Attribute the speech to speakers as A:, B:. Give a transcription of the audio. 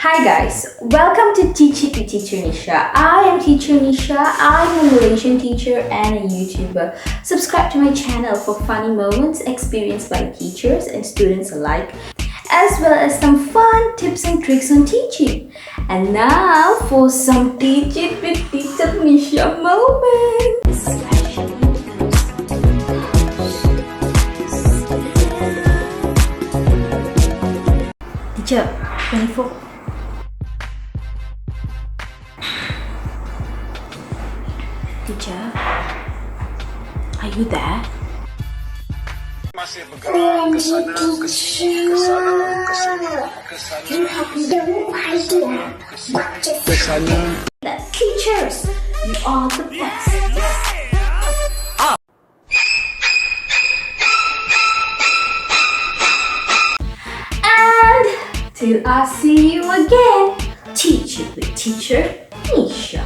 A: Hi guys, welcome to Teach It with Teacher Neesha. I am Teacher Neesha. I'm a Malaysian teacher and a YouTuber. Subscribe to my channel for funny moments experienced by teachers and students alike, as well as some fun tips and tricks on teaching. And now for some Teach It with Teacher Neesha moments. Teacher, 24. Teacher, are you there?
B: Masih bergerak ke sana, ke sini, ke sana, ke sini, ke sana.
C: You have no idea what just happened.
A: That teachers, you are the best. And till I see you again, teach it with Teacher Neesha.